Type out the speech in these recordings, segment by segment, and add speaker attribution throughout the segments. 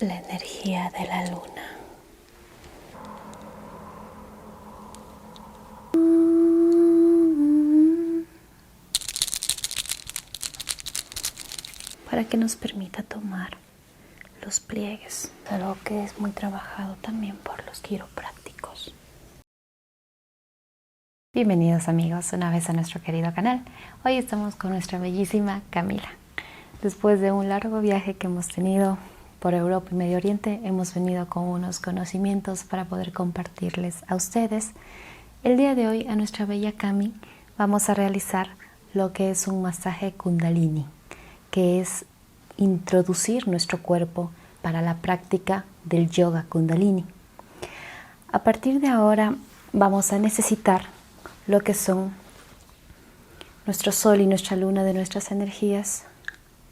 Speaker 1: la energía de la luna. Para que nos permita tomar los pliegues, algo que es muy trabajado también por los quiroprácticos. Bienvenidos amigos una vez a nuestro querido canal. Hoy estamos con nuestra bellísima Camila. Después de un largo viaje que hemos tenido por Europa y Medio Oriente, hemos venido con unos conocimientos para poder compartirles a ustedes. El día de hoy a nuestra bella Cami vamos a realizar lo que es un masaje Kundalini, que es introducir nuestro cuerpo para la práctica del yoga Kundalini. A partir de ahora vamos a necesitar lo que son nuestro sol y nuestra luna de nuestras energías,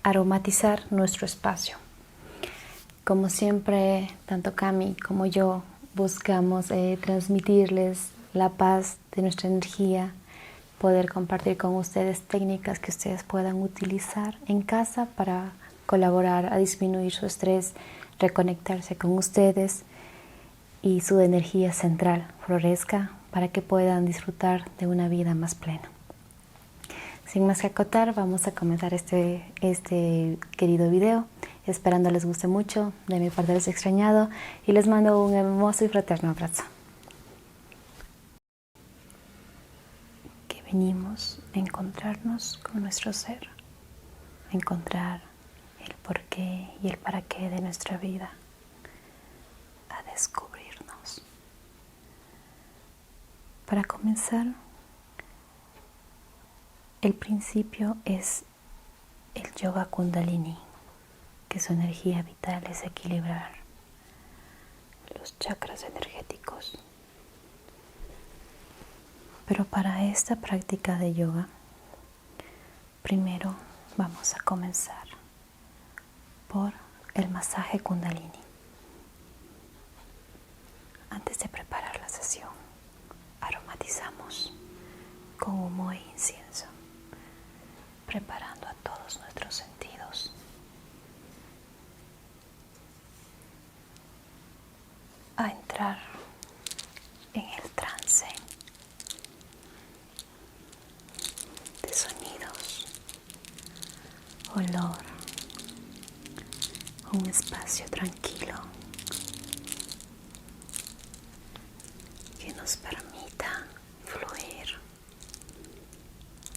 Speaker 1: aromatizar nuestro espacio. Como siempre, tanto Cami como yo buscamos transmitirles la paz de nuestra energía, poder compartir con ustedes técnicas que ustedes puedan utilizar en casa para colaborar a disminuir su estrés, reconectarse con ustedes y su energía central florezca para que puedan disfrutar de una vida más plena. Sin más que acotar, vamos a comenzar este querido video, esperando les guste mucho. De mi parte les he extrañado y les mando un hermoso y fraterno abrazo. Que venimos a encontrarnos con nuestro ser, a encontrar el porqué y el para qué de nuestra vida, a descubrirnos. Para comenzar, el principio es el yoga Kundalini, que su energía vital es equilibrar los chakras energéticos. Pero para esta práctica de yoga, primero vamos a comenzar por el masaje Kundalini. Antes de preparar la sesión, aromatizamos con humo e incienso, preparando a todos nuestros sentidos a entrar en el trance de sonidos, olor, un espacio tranquilo que nos permita fluir,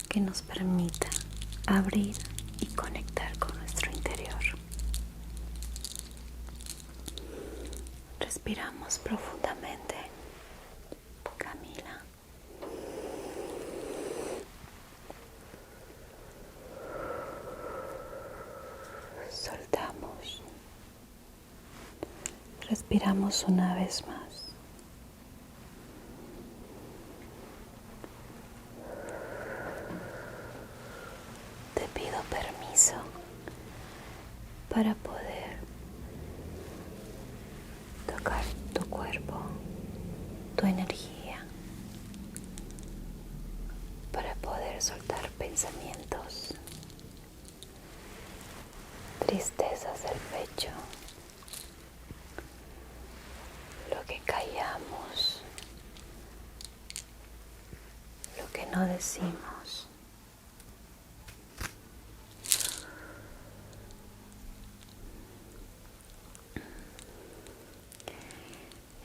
Speaker 1: que nos permita abrir y conectar con nuestro interior. Respiramos profundamente, Camila. Soltamos. Respiramos una vez más. Te pido permiso para poder tocar tu cuerpo, tu energía, para poder soltar pensamientos, tristezas del pecho, lo que callamos, lo que no decimos.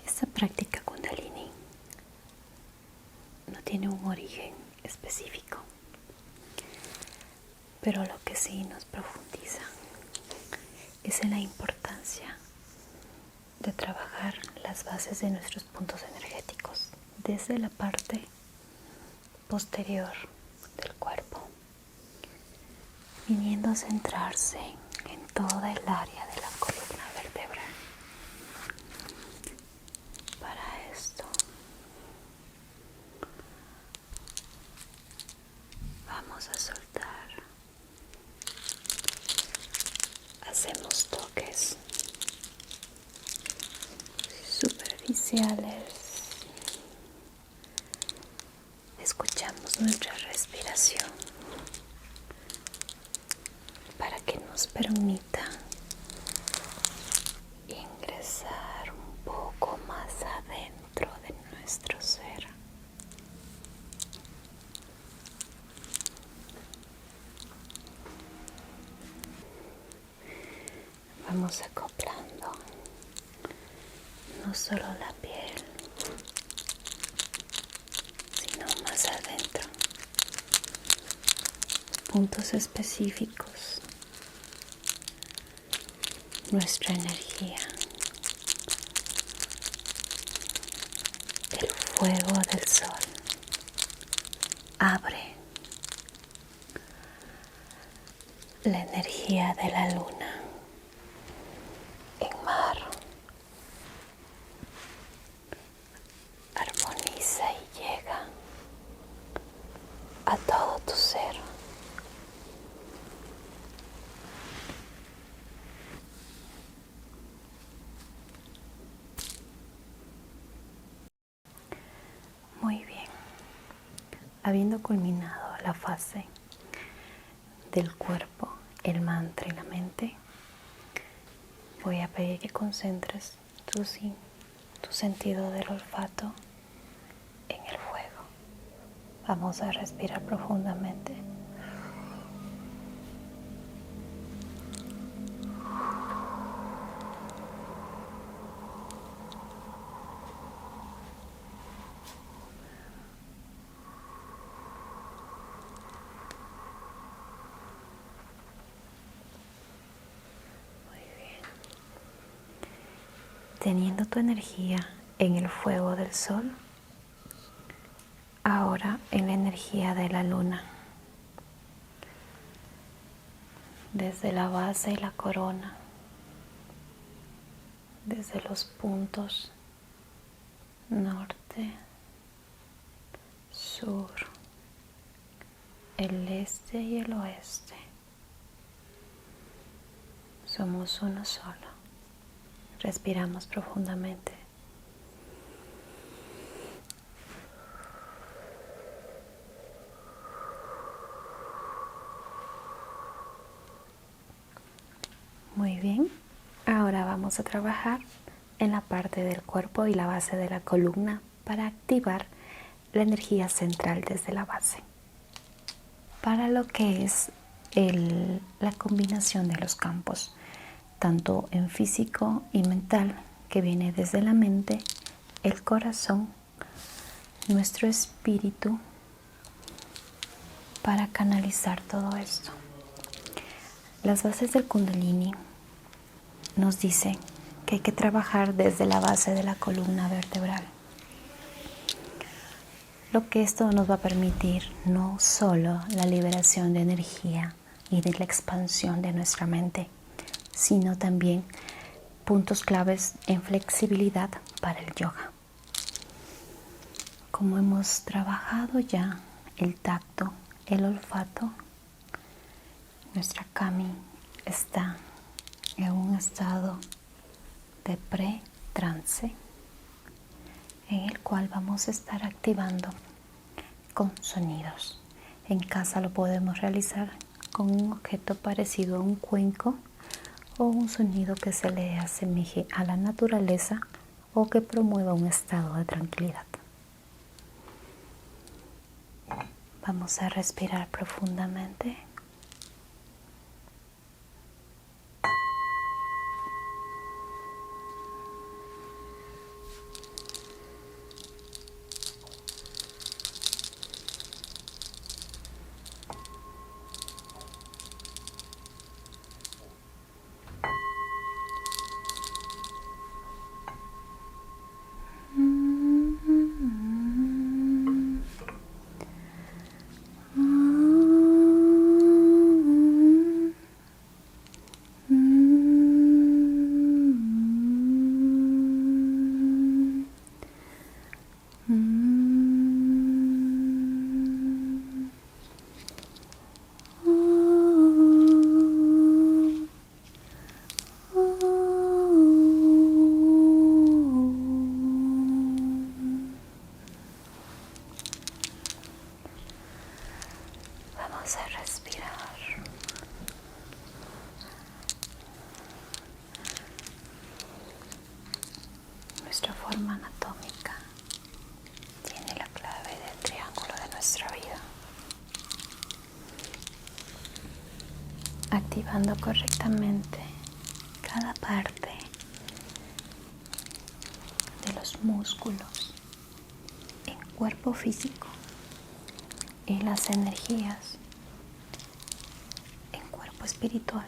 Speaker 1: Esta práctica Kundalini no tiene un origen específico, pero lo que sí nos profundiza es en la importancia de trabajar las bases de nuestros puntos energéticos desde la parte posterior del cuerpo, viniendo a centrarse en toda el área de la columna vertebral. Para esto vamos a soltar. Hacemos toques superficiales. Escuchamos nuestra respiración para que nos permita acoplando no solo la piel, sino más adentro, puntos específicos, nuestra energía, el fuego del sol abre la energía de la luna en mar, armoniza y llega a todo tu ser. Muy bien, habiendo culminado la fase del cuerpo, el mantra y la mente, voy a pedir que concentres tu sentido del olfato en el fuego. Vamos a respirar profundamente. Teniendo tu energía en el fuego del sol, ahora en la energía de la luna, desde la base y la corona, desde los puntos norte, sur, el este y el oeste. Somos uno solo. Respiramos profundamente. Muy bien. Ahora vamos a trabajar en la parte del cuerpo y la base de la columna para activar la energía central desde la base. Para lo que es la combinación de los campos, tanto en físico y mental, que viene desde la mente, el corazón, nuestro espíritu, para canalizar todo esto. Las bases del Kundalini nos dicen que hay que trabajar desde la base de la columna vertebral. Lo que esto nos va a permitir no solo la liberación de energía y de la expansión de nuestra mente, sino también puntos claves en flexibilidad para el yoga. Como hemos trabajado ya el tacto, el olfato, nuestra Kami está en un estado de pre-trance en el cual vamos a estar activando con sonidos. En casa lo podemos realizar con un objeto parecido a un cuenco o un sonido que se le asemeje a la naturaleza o que promueva un estado de tranquilidad. Vamos a respirar profundamente. Vamos a respirar. Nuestra forma anatómica tiene la clave del triángulo de nuestra vida. Activando correctamente cada parte de los músculos en cuerpo físico y las energías en cuerpo espiritual.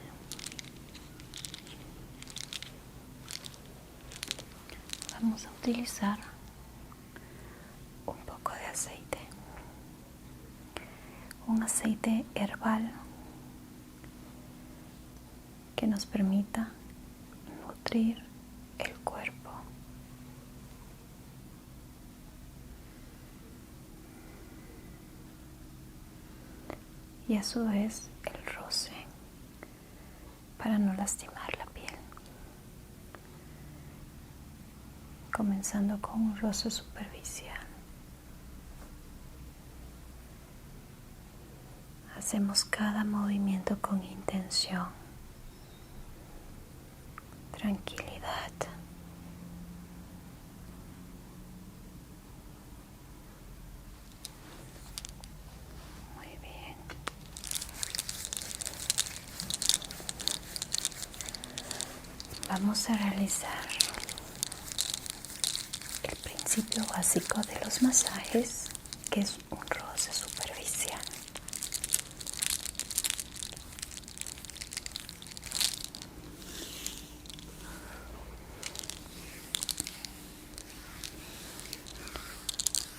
Speaker 1: Vamos a utilizar un poco de aceite, un aceite herbal que nos permita nutrir el cuerpo. Y a su vez el roce para no lastimar la piel. Comenzando con un roce superficial. Hacemos cada movimiento con intención, tranquilidad. Muy bien. Vamos a realizar el principio básico de los masajes, que es un roce superficial.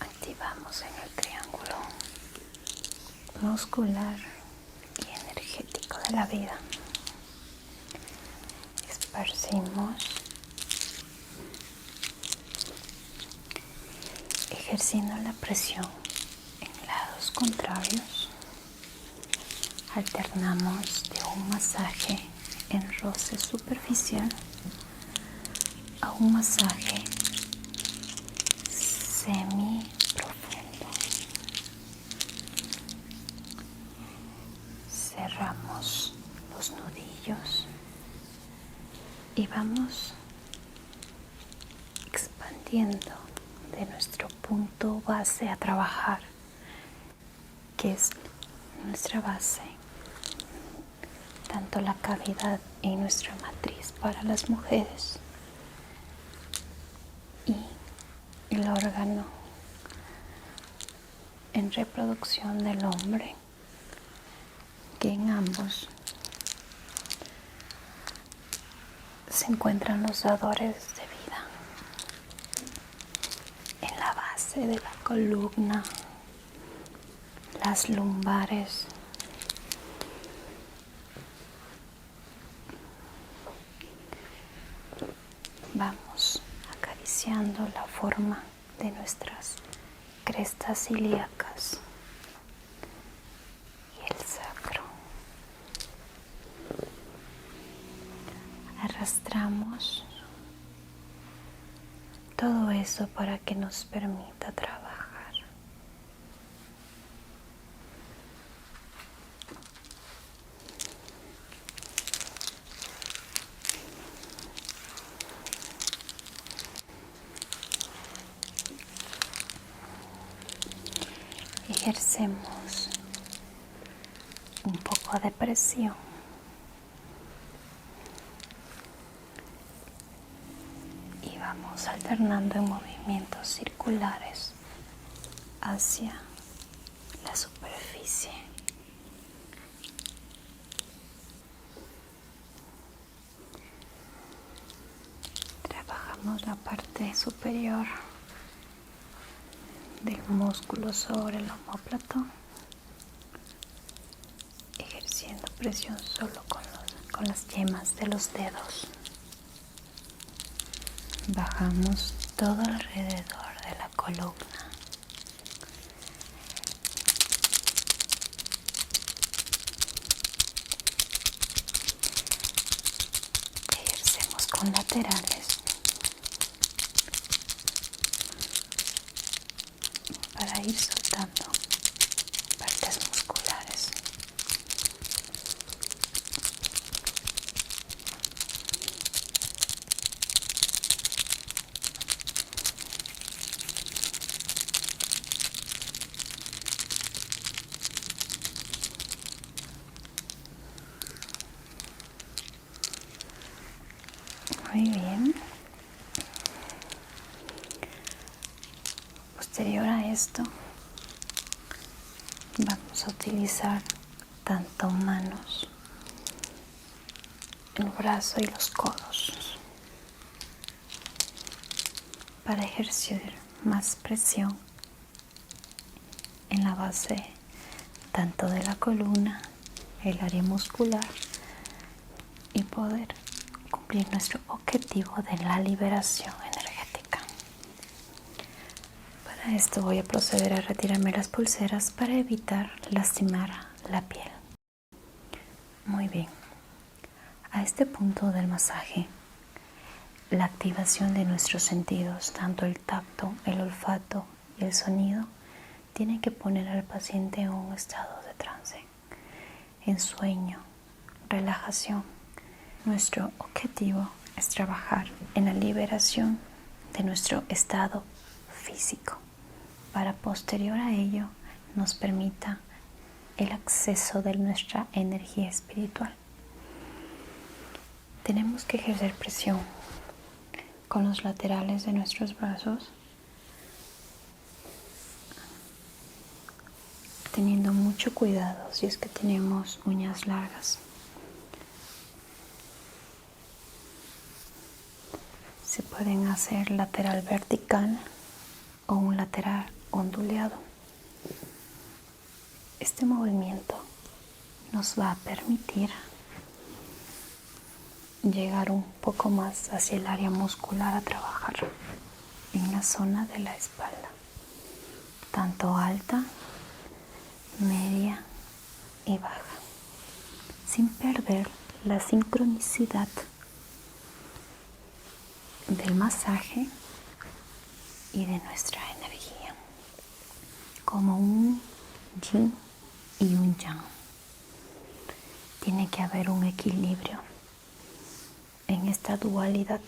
Speaker 1: Activamos en el triángulo muscular y energético de la vida. Esparcimos, ejerciendo la presión en lados contrarios. Alternamos de un masaje en roce superficial a un masaje semi profundo. Cerramos los nudillos y vamos expandiendo de nuestro punto base a trabajar, que es nuestra base, tanto la cavidad en nuestra matriz para las mujeres y el órgano en reproducción del hombre, que en ambos se encuentran los dadores de vida, en la base de la columna, las lumbares, vamos acariciando la forma de nuestras crestas ilíacas y el sacro. Arrastramos todo eso para que nos permita trabajar. Ejercemos un poco de presión y vamos alternando en movimientos circulares hacia la superficie. Trabajamos la parte superior del músculo sobre el omóplato, ejerciendo presión solo con las yemas de los dedos. Bajamos todo alrededor de la columna. Ejercemos con laterales para ir soltando partes musculares. Muy bien. Posterior a esto, vamos a utilizar tanto manos, el brazo y los codos para ejercer más presión en la base tanto de la columna, el área muscular, y poder cumplir nuestro objetivo de la liberación energética. Para esto voy a proceder a retirarme las pulseras para evitar lastimar la piel. Muy bien. A este punto del masaje, la activación de nuestros sentidos, tanto el tacto, el olfato y el sonido, tiene que poner al paciente en un estado de trance, en sueño, relajación. Nuestro objetivo es trabajar en la liberación de nuestro estado físico, para posterior a ello nos permita el acceso de nuestra energía espiritual. Tenemos que ejercer presión con los laterales de nuestros brazos, teniendo mucho cuidado si es que tenemos uñas largas. Se pueden hacer lateral vertical o un lateral ondulado. Este movimiento nos va a permitir llegar un poco más hacia el área muscular a trabajar en la zona de la espalda, tanto alta, media y baja, sin perder la sincronicidad del masaje y de nuestra energía, como un yin y un yang. Tiene que haber un equilibrio en esta dualidad.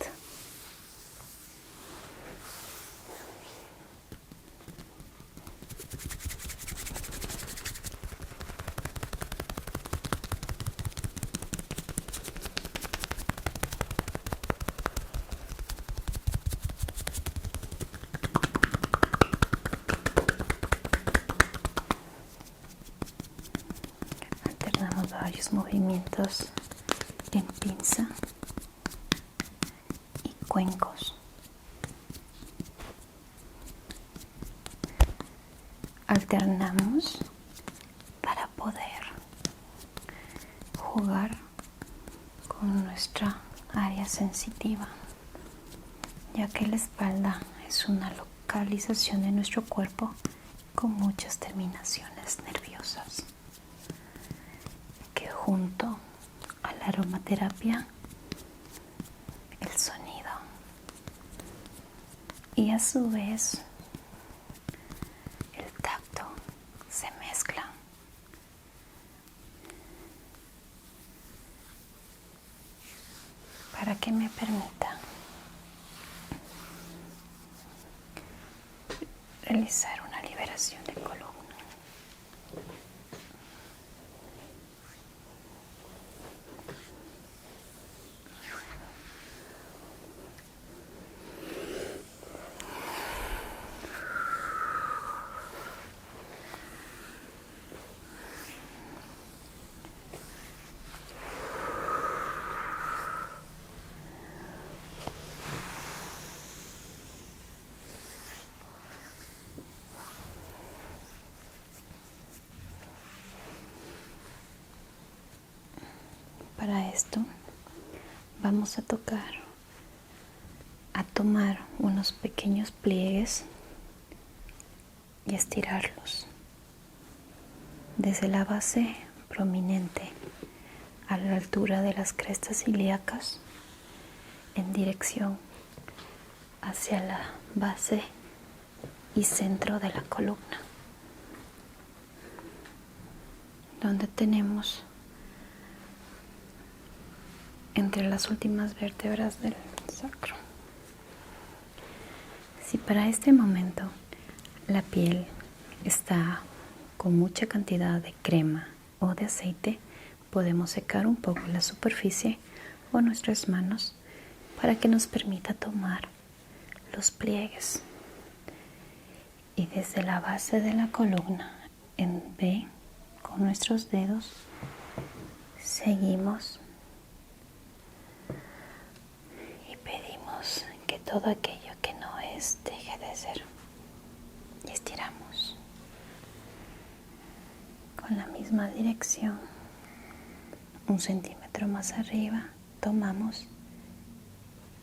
Speaker 1: Alternamos varios movimientos en pinza y cuencos. Alternamos para poder jugar con nuestra área sensitiva, ya que la espalda es una localización de nuestro cuerpo con muchas terminaciones nerviosas, que junto a la aromaterapia, el sonido y a su vez el tacto se mezclan para que me permita realizar una liberación de columna. Para esto vamos a tomar unos pequeños pliegues y estirarlos desde la base prominente a la altura de las crestas ilíacas en dirección hacia la base y centro de la columna, donde tenemos entre las últimas vértebras del sacro. Si para este momento la piel está con mucha cantidad de crema o de aceite, podemos secar un poco la superficie o nuestras manos para que nos permita tomar los pliegues. Y desde la base de la columna en V, con nuestros dedos, seguimos y pedimos que todo aquello que no es deje de ser. Y estiramos con la misma dirección, 1 centímetro más arriba, tomamos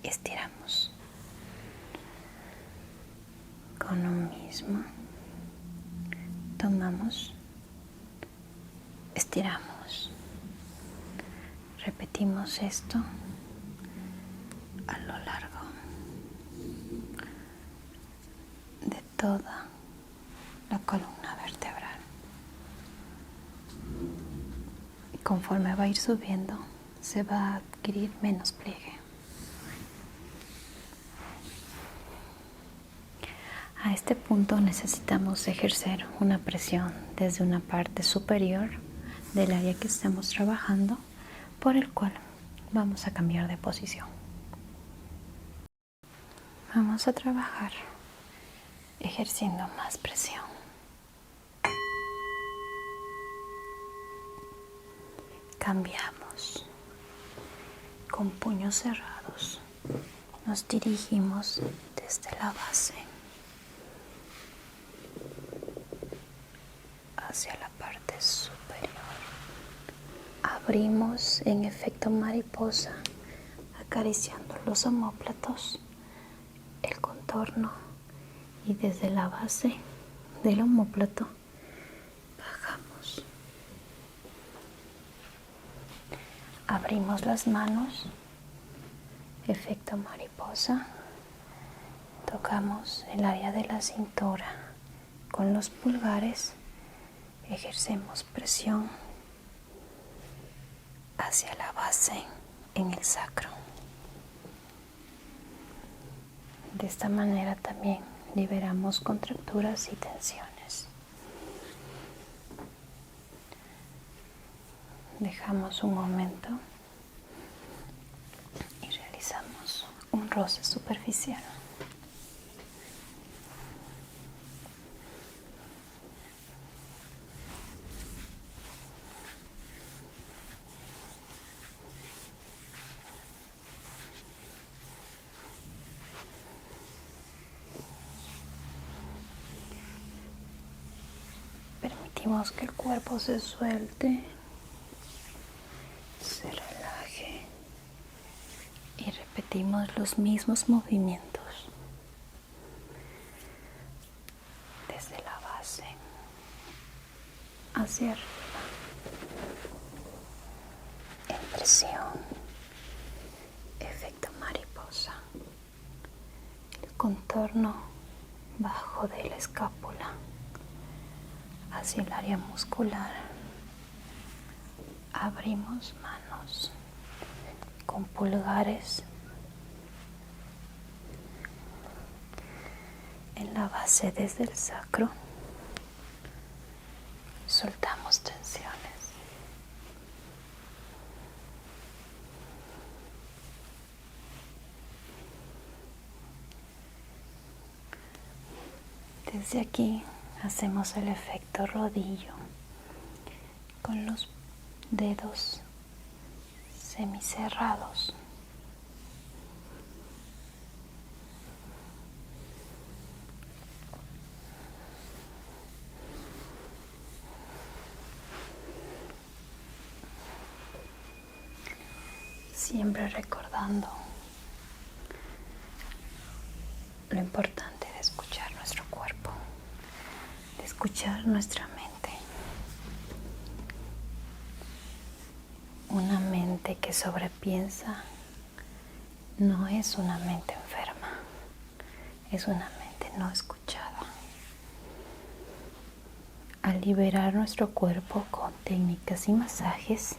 Speaker 1: y estiramos. Con lo mismo, tomamos, estiramos. Repetimos esto a lo largo de toda la columna vertebral. Y conforme va a ir subiendo, se va a adquirir menos pliegue. A este punto necesitamos ejercer una presión desde una parte superior del área que estamos trabajando, por el cual vamos a cambiar de posición. Vamos a trabajar ejerciendo más presión. Cambiamos. Con puños cerrados nos dirigimos desde la base hacia la parte superior. Abrimos en efecto mariposa, acariciando los omóplatos, el contorno, y desde la base del omóplato bajamos. Abrimos las manos, efecto mariposa, tocamos el área de la cintura con los pulgares, ejercemos presión hacia la base en el sacro. De esta manera también liberamos contracturas y tensiones. Dejamos un momento y realizamos un roce superficial. Permitimos que el cuerpo se suelte, se relaje y repetimos los mismos movimientos desde la base hacia arriba, en presión, efecto mariposa, el contorno bajo de la escápula hacia el área muscular. Abrimos manos con pulgares en la base desde el sacro. Soltamos tensiones. Desde aquí hacemos el efecto rodillo con los dedos semicerrados. Siempre recordando lo importante de escuchar nuestro cuerpo, de escuchar nuestra mente. Una mente que sobrepiensa no es una mente enferma, es una mente no escuchada. Al liberar nuestro cuerpo con técnicas y masajes,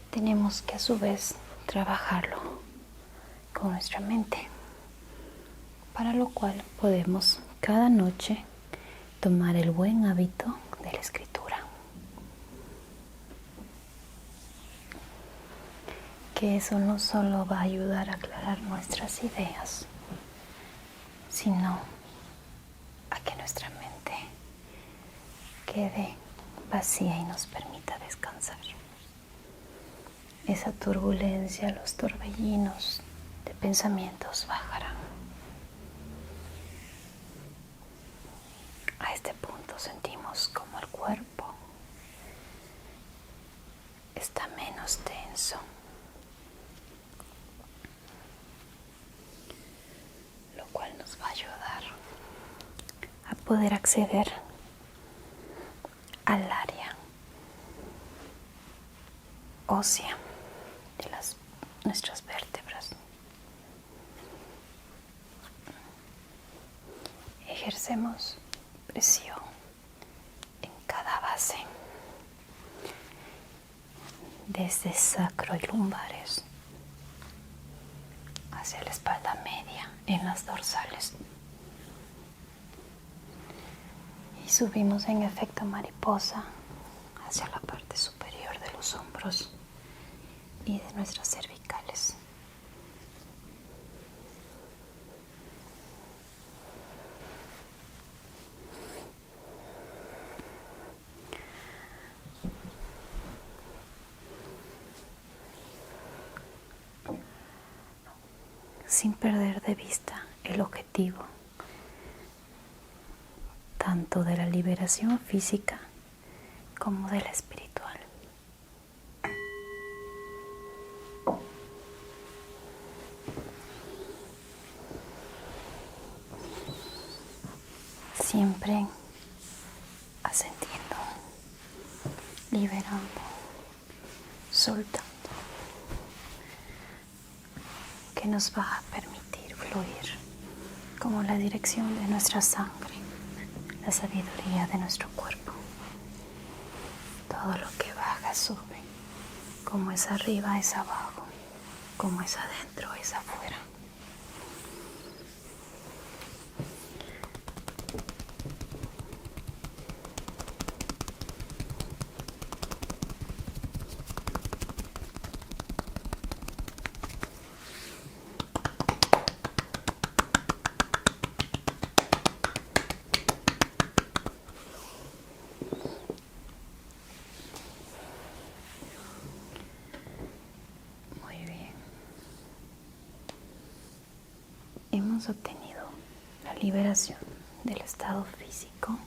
Speaker 1: tenemos que a su vez trabajarlo con nuestra mente, para lo cual podemos cada noche tomar el buen hábito de la escritura. que eso no solo va a ayudar a aclarar nuestras ideas, sino a que nuestra mente quede vacía y nos permita descansar. Esa turbulencia, los torbellinos de pensamientos bajarán. A este punto sentimos como el cuerpo está menos tenso, lo cual nos va a ayudar a poder acceder al área ósea de nuestras vértebras. Ejercemos presión en cada base, desde sacro y lumbares hacia la espalda media en las dorsales, y subimos en efecto mariposa hacia la parte superior de los hombros y de nuestras cervicales. Sin perder de vista el objetivo tanto de la liberación física como de la espiritual. Siempre ascendiendo, liberando, soltando, que nos va a permitir fluir como la dirección de nuestra sangre, la sabiduría de nuestro cuerpo. Todo lo que baja sube, como es arriba es abajo, como es adentro es afuera. Hemos obtenido la liberación del estado físico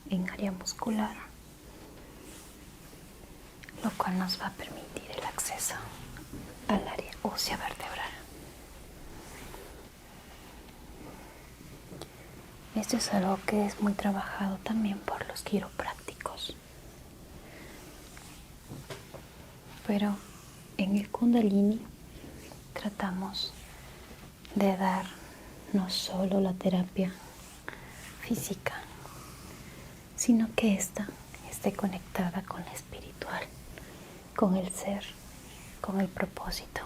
Speaker 1: en área muscular, lo cual nos va a permitir el acceso al área ósea vertebral. Esto es algo que es muy trabajado también por los quiroprácticos, pero en el Kundalini tratamos de dar no solo la terapia física, sino que ésta esté conectada con la espiritual, con el ser, con el propósito,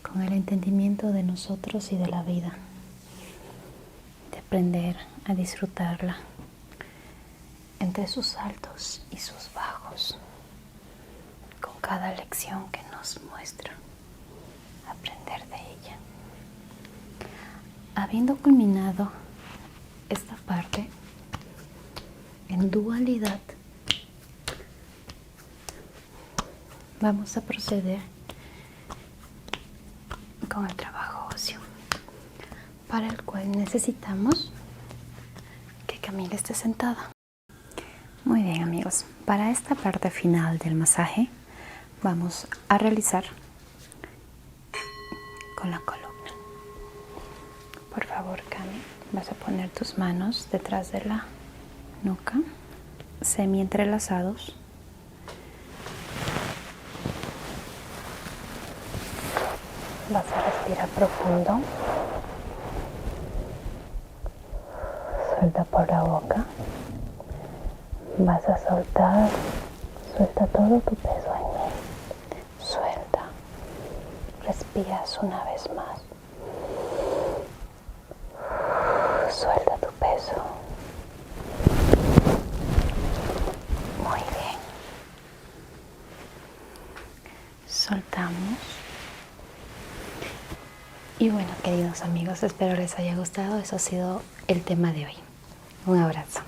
Speaker 1: con el entendimiento de nosotros y de la vida, de aprender a disfrutarla entre sus altos y sus bajos, con cada lección que nos muestra, aprender de ella. Habiendo culminado esta parte en dualidad, vamos a proceder con el trabajo óseo, para el cual necesitamos que Camila esté sentada. Muy bien, amigos, para esta parte final del masaje vamos a realizar con la columna. Por favor, Cami, vas a poner tus manos detrás de la nuca, semi entrelazados. Vas a respirar profundo. Suelta por la boca. Vas a soltar. Suelta todo tu peso en él. Suelta. Respiras una vez más. Suelta tu peso. Muy bien. Soltamos. Y bueno, queridos amigos, espero les haya gustado. Eso ha sido el tema de hoy. Un abrazo.